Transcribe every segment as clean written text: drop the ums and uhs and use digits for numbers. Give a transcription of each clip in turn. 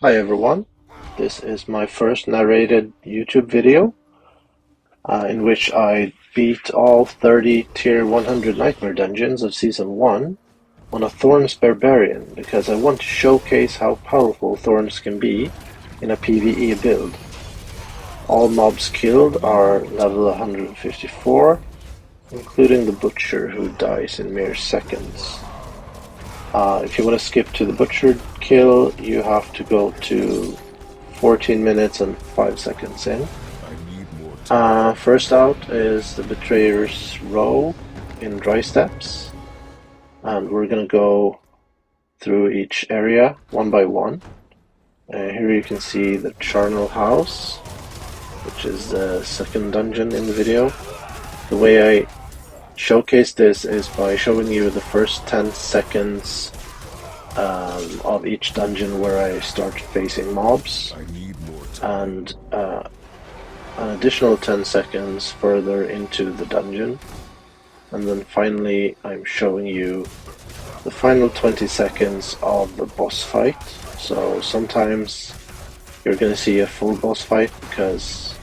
Hi everyone, this is my first narrated YouTube video in which I beat all 30 tier 100 nightmare dungeons of season 1 on a Thorns Barbarian because I want to showcase how powerful Thorns can be in a PvE build. All mobs killed are level 154, including the Butcher who dies in mere seconds. If you want to skip to the Butcher kill, you have to go to 14 minutes and 5 seconds in. First out is the Betrayer's Row in Dry Steps, and we're gonna go through each area one by one. Here you can see the Charnel House, which is the second dungeon in the video. The way I showcase this is by showing you the first 10 seconds of each dungeon where I start facing mobs, and an additional 10 seconds further into the dungeon, and then finally I'm showing you the final 20 seconds of the boss fight. So sometimes you're gonna see a full boss fight because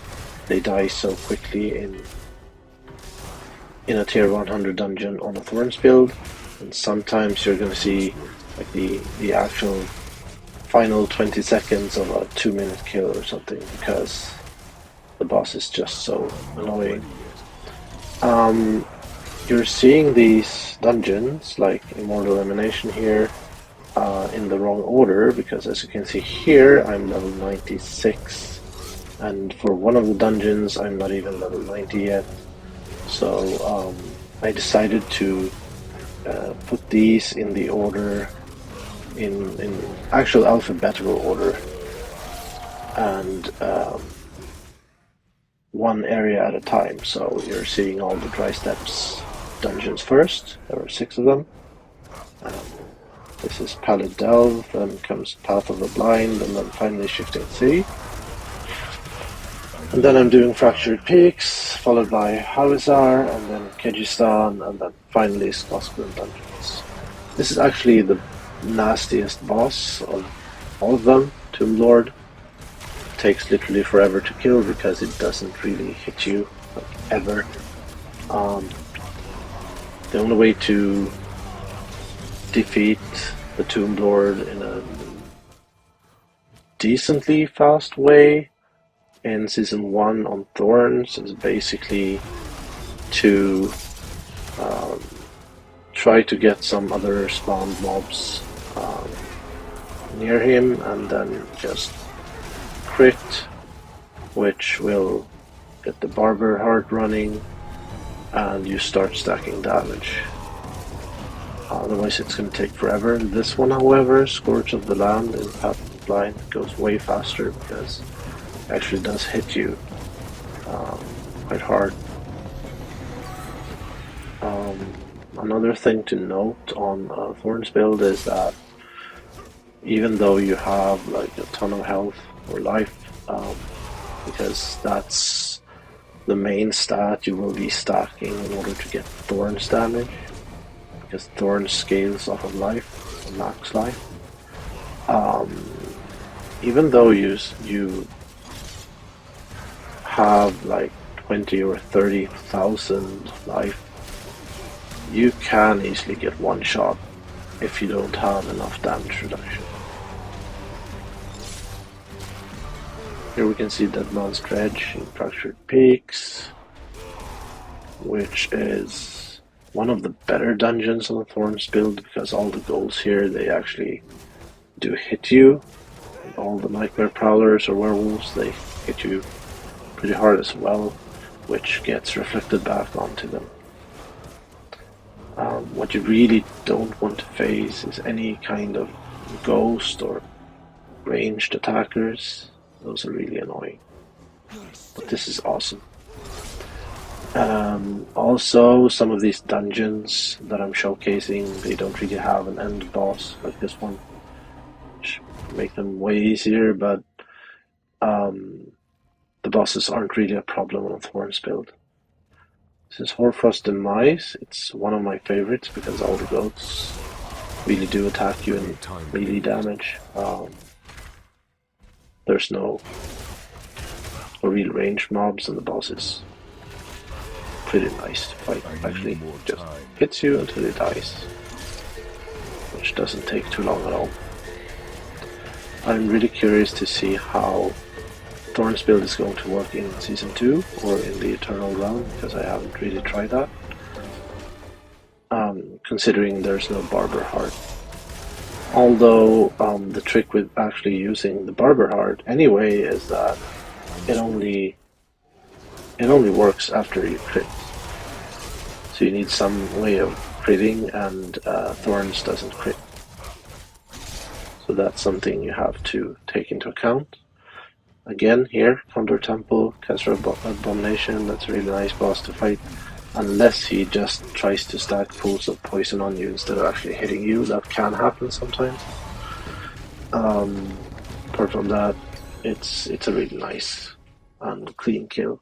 they die so quickly in a tier 100 dungeon on a Thorns build, and sometimes you're gonna see like the actual final 20 seconds of a 2-minute kill or something because the boss is just so annoying. You're seeing these dungeons like Immortal Emanation here in the wrong order because, as you can see here, I'm level 96, and for one of the dungeons I'm not even level 90 yet. So I decided to put these in the order, in actual alphabetical order, and one area at a time. So you're seeing all the Dry Steps dungeons first. There are 6 of them. This is Pallid Delve, then comes Path of the Blind, and then finally Shifting Sea. And then I'm doing Fractured Peaks, followed by Hawezar, and then Kehjistan, and then finally Scosglen dungeons. This is actually the nastiest boss of all of them, Tomb Lord. It takes literally forever to kill because it doesn't really hit you, like, ever. The only way to defeat the Tomb Lord in a decently fast way in Season 1 on Thorns is basically to try to get some other spawned mobs near him and then just crit, which will get the Barber Heart running, and you start stacking damage. Otherwise it's going to take forever. This one, however, Scourge of the Land in Path of the Blind, goes way faster because it actually does hit you quite hard. Another thing to note on Thorns build is that even though you have like a ton of health or life, because that's the main stat you will be stacking in order to get Thorns damage, because Thorns scales off of life, max life. Even though you have like 20 or 30,000 life, you can easily get one shot if you don't have enough damage reduction. Here we can see Deadman's Dredge in Fractured Peaks, which is one of the better dungeons on the Thorns build because all the goals here, they actually do hit you. And all the Nightmare Prowlers or Werewolves, they hit you pretty hard as well, which gets reflected back onto them. What you really don't want to face is any kind of ghost or ranged attackers. Those are really annoying. But this is awesome. Also, some of these dungeons that I'm showcasing, they don't really have an end boss like this one, which make them way easier, but the bosses aren't really a problem on a Thorns build. This is Hoarfrost Demise. It's one of my favorites because all the goats really do attack you and melee damage. there's no real range mobs, and the boss is pretty nice to fight. Actually, just hits you until he dies, which doesn't take too long at all. I'm really curious to see how Thorns build is going to work in Season 2 or in the Eternal Realm, because I haven't really tried that. Considering there's no Barber Heart. Although the trick with actually using the Barber Heart anyway is that it only works after you crit. So you need some way of critting, and Thorns doesn't crit. So that's something you have to take into account. Again, here, Komdor Temple, Khazra Abomination, that's a really nice boss to fight. Unless he just tries to stack pools of poison on you instead of actually hitting you. That can happen sometimes. Apart from that, it's a really nice and clean kill.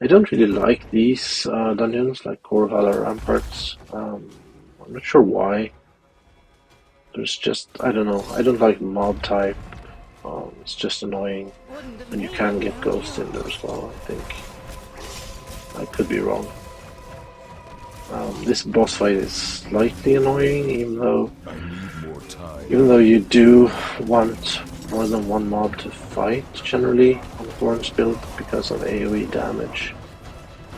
I don't really like these dungeons, like Kor Valar Ramparts. I'm not sure why. There's just, I don't know, I don't like mob type. It's just annoying. And you can get ghosts in there as well, I think. I could be wrong. This boss fight is slightly annoying, even though you do want more than one mob to fight generally on Thorns build because of AoE damage.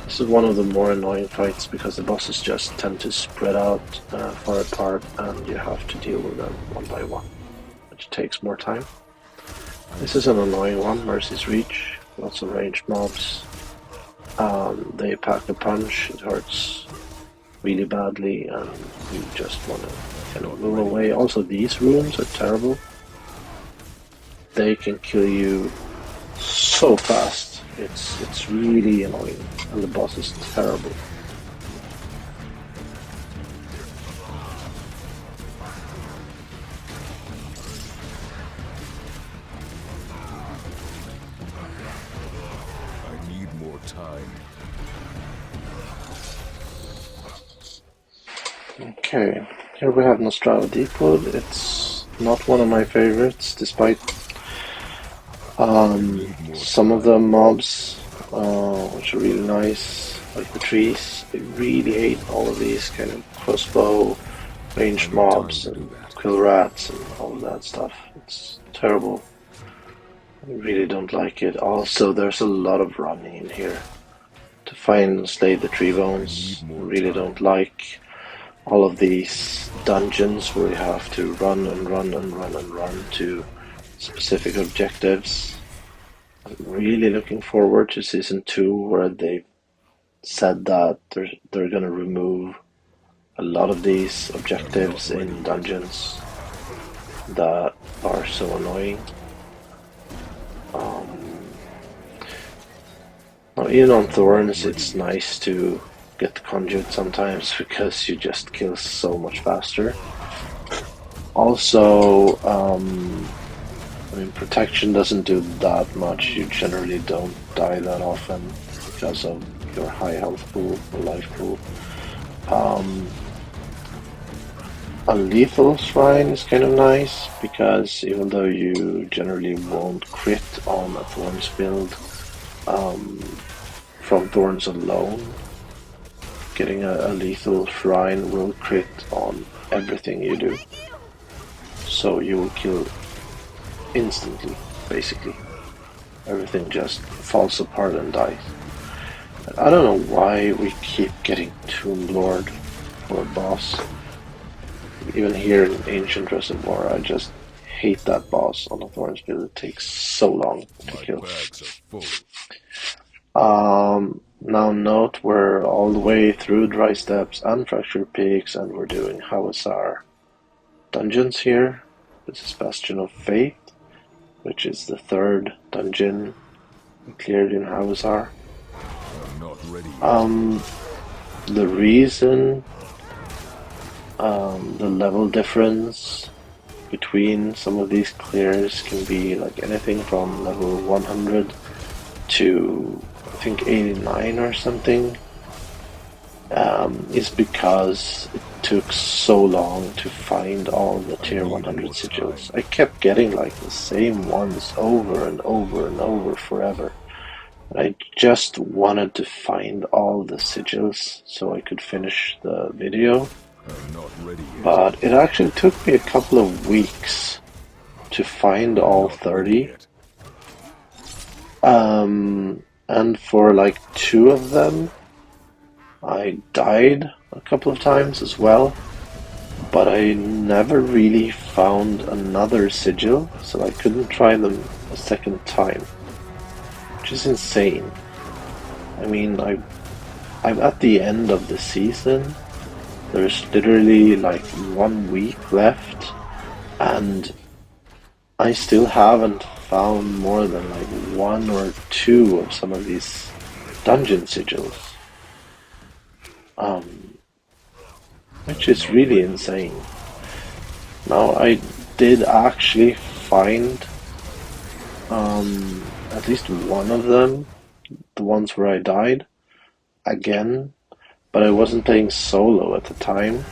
This is one of the more annoying fights because the bosses just tend to spread out far apart, and you have to deal with them one by one, which takes more time. This is an annoying one, Mercy's Reach, lots of ranged mobs. They pack a punch, it hurts really badly, and you just want to kind of move away. Also, these rooms are terrible. They can kill you so fast. It's really annoying, and the boss is terrible. I need more time. Okay, here we have Nostrava Deepwood. It's not one of my favorites, despite some of the mobs, which are really nice, like the trees. I really hate all of these kind of crossbow ranged mobs and quill rats and all of that stuff. It's terrible. I really don't like it. Also, there's a lot of running in here to find and slay the tree bones. I really don't like all of these dungeons where you have to run and run and run and run to specific objectives. I'm really looking forward to Season 2, where they said that they're going to remove a lot of these objectives in dungeons that are so annoying. Now, even on Thorns, it's nice to get the conduit sometimes because you just kill so much faster. Also, I mean, protection doesn't do that much. You generally don't die that often because of your high health pool or life pool. A lethal shrine is kind of nice because even though you generally won't crit on a Thorns build from Thorns alone, getting a lethal shrine will crit on everything you do. So you will kill instantly, basically. Everything just falls apart and dies. I don't know why we keep getting Tomb Lord for a boss. Even here in Ancient Reservoir, I just hate that boss on the Thorns build. It takes so long to kill. Now note we're all the way through Dry Steppes and Fractured Peaks, and we're doing Hawezar dungeons here. This is Bastion of Faith, which is the third dungeon we cleared in Hawezar. The reason the level difference between some of these clears can be like anything from level 100 to I think 89 or something. is because it took so long to find all the tier 100 sigils. I kept getting like the same ones over and over and over forever. And I just wanted to find all the sigils so I could finish the video. But it actually took me a couple of weeks to find all 30. And for like 2 of them, I died a couple of times as well, but I never really found another sigil, so I couldn't try them a second time, which is insane. I mean, I'm at the end of the season. There's literally like 1 week left, and I still haven't found more than like 1 or 2 of some of these dungeon sigils. Which is really insane. Now, I did actually find at least one of them, the ones where I died, again, but I wasn't playing solo at the time.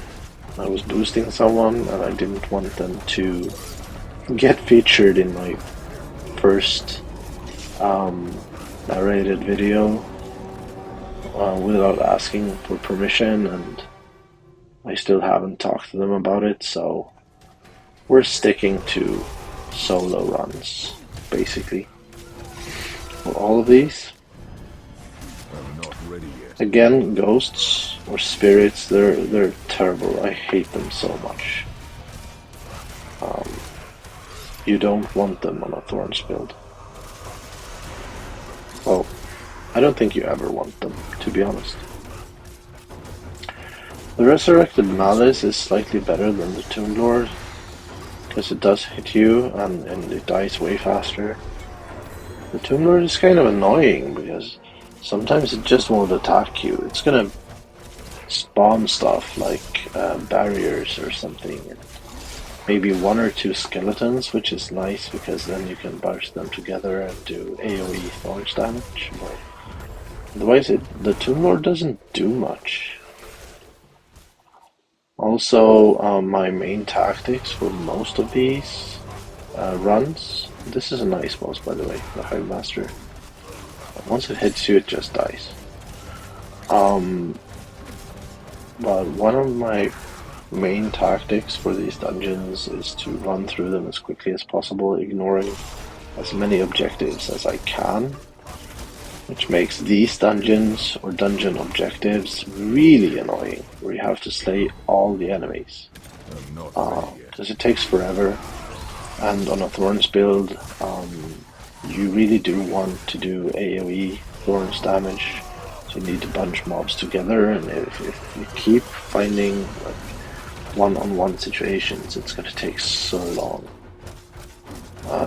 I was boosting someone and I didn't want them to get featured in my first narrated video without asking for permission, and I still haven't talked to them about it, so we're sticking to solo runs, basically. For all of these. Again, ghosts or spirits, they're terrible. I hate them so much. You don't want them on a Thorns build. Well, I don't think you ever want them, to be honest. The Resurrected Malice is slightly better than the Tomb Lord, because it does hit you and it dies way faster. The Tomb Lord is kind of annoying because sometimes it just won't attack you. It's gonna spawn stuff like barriers or something. Maybe 1 or 2 skeletons, which is nice because then you can burst them together and do AoE thorns damage. But otherwise, the Tomb Lord doesn't do much. Also, my main tactics for most of these runs. This is a nice boss, by the way, the Hive Master. Once it hits you, it just dies. But one of my main tactics for these dungeons is to run through them as quickly as possible, ignoring as many objectives as I can, which makes these dungeons or dungeon objectives really annoying, where you have to slay all the enemies. Because it takes forever, and on a Thorns build, you really do want to do AoE Thorns damage, so you need to bunch mobs together, and if you keep finding like one-on-one situations, it's going to take so long.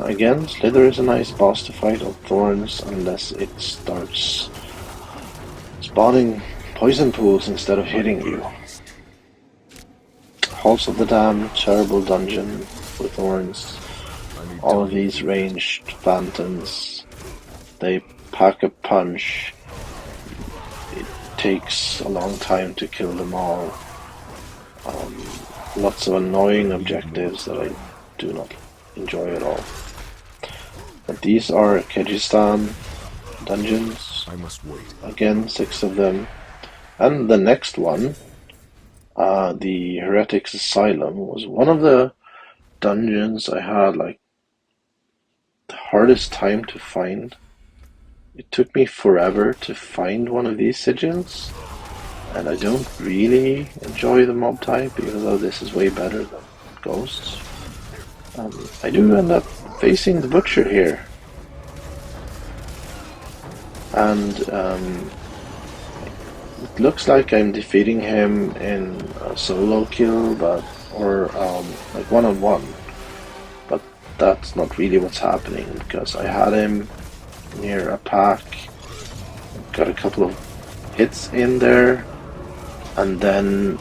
Again, Slither is a nice boss to fight on Thorns unless it starts spawning poison pools instead of hitting you. Halls of the Damned, terrible dungeon for Thorns. All of these ranged phantoms, they pack a punch. It takes a long time to kill them all. Lots of annoying objectives that I do not enjoy at all. But these are Kehjistan dungeons. I must wait. Again, 6 of them. And the next one, the Heretics Asylum, was one of the dungeons I had like the hardest time to find. It took me forever to find one of these sigils, and I don't really enjoy the mob type, even though this is way better than ghosts. I do end up facing the Butcher here, and it looks like I'm defeating him in a solo kill, or like one-on-one, but that's not really what's happening, because I had him near a pack, got a couple of hits in there, and then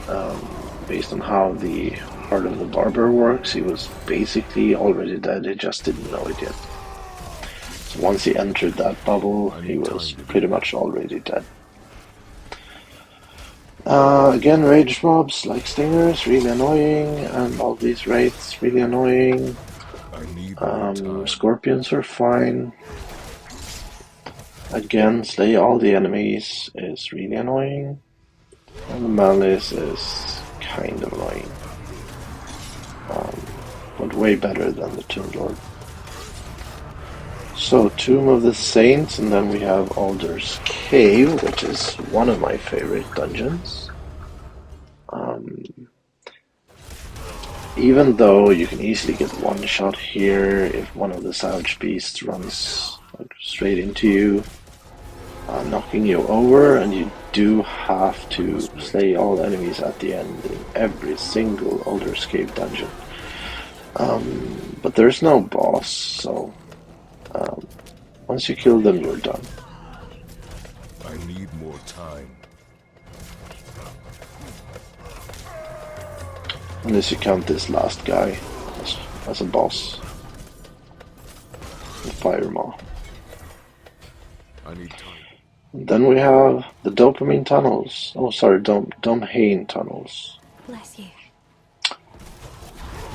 based on how the Heart of the Barber works, he was basically already dead, he just didn't know it yet. So once he entered that bubble, he was pretty much already dead. Again, ranged mobs like stingers, really annoying, and all these wraiths, really annoying. Scorpions are fine. Again, slay all the enemies is really annoying. And the malice is kind of annoying. But way better than the Tomb Lord. So, Tomb of the Saints, and then we have Uldur's Cave, which is one of my favorite dungeons. Even though you can easily get one shot here if one of the Savage Beasts runs straight into you, knocking you over, and you do have to slay all enemies at the end in every single Uldur's Cave dungeon. But there's no boss, so once you kill them, you're done. I need more time. Unless you count this last guy as a boss. The Fire Maw. I need time. Then we have the Dopamine Tunnels. Oh, sorry, Domhainne Tunnels. Bless you.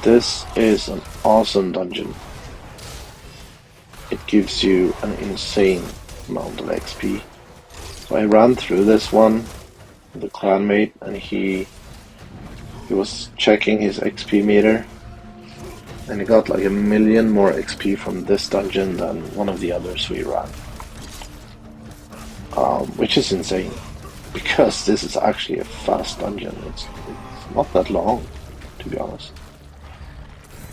This is an awesome dungeon. It gives you an insane amount of XP. So I ran through this one with a clanmate, and he was checking his XP meter, and he got like 1 million more XP from this dungeon than one of the others we ran. Which is insane, because this is actually a fast dungeon. It's not that long, to be honest.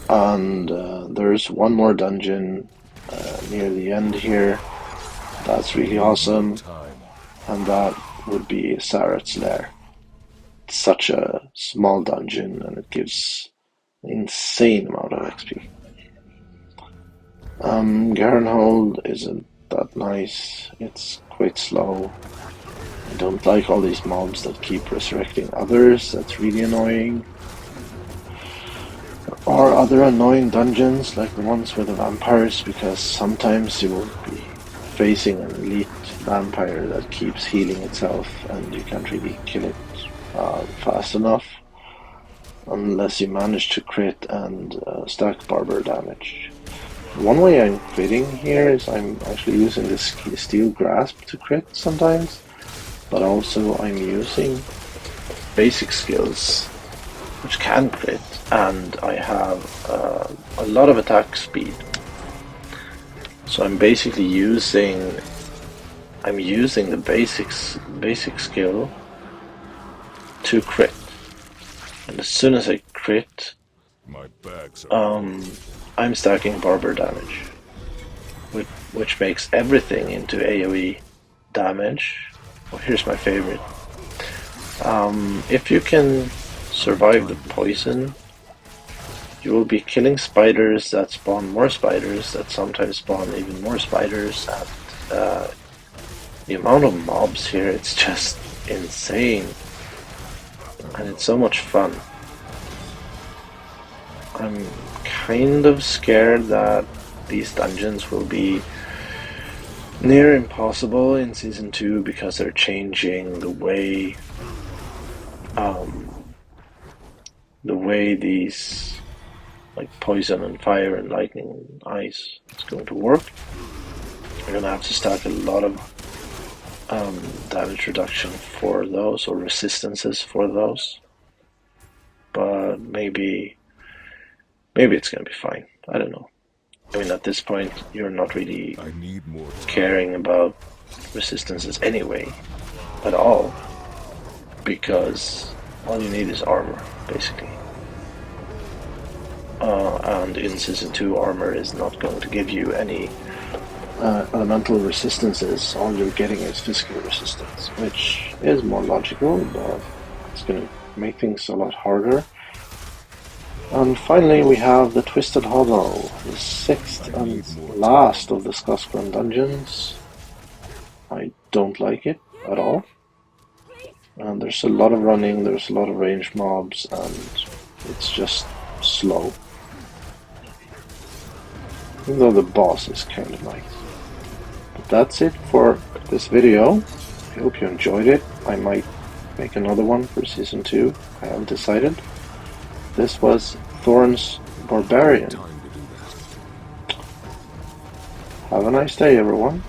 And there's one more dungeon near the end here that's really awesome, and that would be Sarat's Lair. It's such a small dungeon, and it gives an insane amount of XP. Garan Hold isn't that nice. It's quite slow. I don't like all these mobs that keep resurrecting others. That's really annoying. There are other annoying dungeons, like the ones with the vampires, because sometimes you will be facing an elite vampire that keeps healing itself, and you can't really kill it fast enough unless you manage to crit and stack barber damage. One way I'm critting here is I'm actually using this steel grasp to crit sometimes, but also I'm using basic skills which can crit, and I have a lot of attack speed. So I'm basically using the basic skill to crit, and as soon as I crit, I'm stacking barber damage, which makes everything into AoE damage. Oh, here's my favorite. If you can survive the poison, you will be killing spiders that spawn more spiders that sometimes spawn even more spiders, and the amount of mobs here, it's just insane, and it's so much fun. I'm kind of scared that these dungeons will be near impossible in Season 2 because they're changing the way these, like poison and fire and lightning and ice, is going to work. We're going to have to stack a lot of damage reduction for those, or resistances for those, but maybe it's going to be fine. I don't know. I mean, at this point, you're not really caring about resistances anyway, at all, because all you need is armor, basically. And in Season 2, armor is not going to give you any elemental resistances. All you're getting is physical resistance, which is more logical, but it's going to make things a lot harder. And finally we have the Twisted Hollow, the 6th and last of the Scosglen dungeons. I don't like it at all. And there's a lot of running, there's a lot of ranged mobs, and it's just slow. Even though the boss is kind of nice. But that's it for this video. I hope you enjoyed it. I might make another one for Season 2. I haven't decided. This was Thorns Barbarian. Time to do that. Have a nice day, everyone.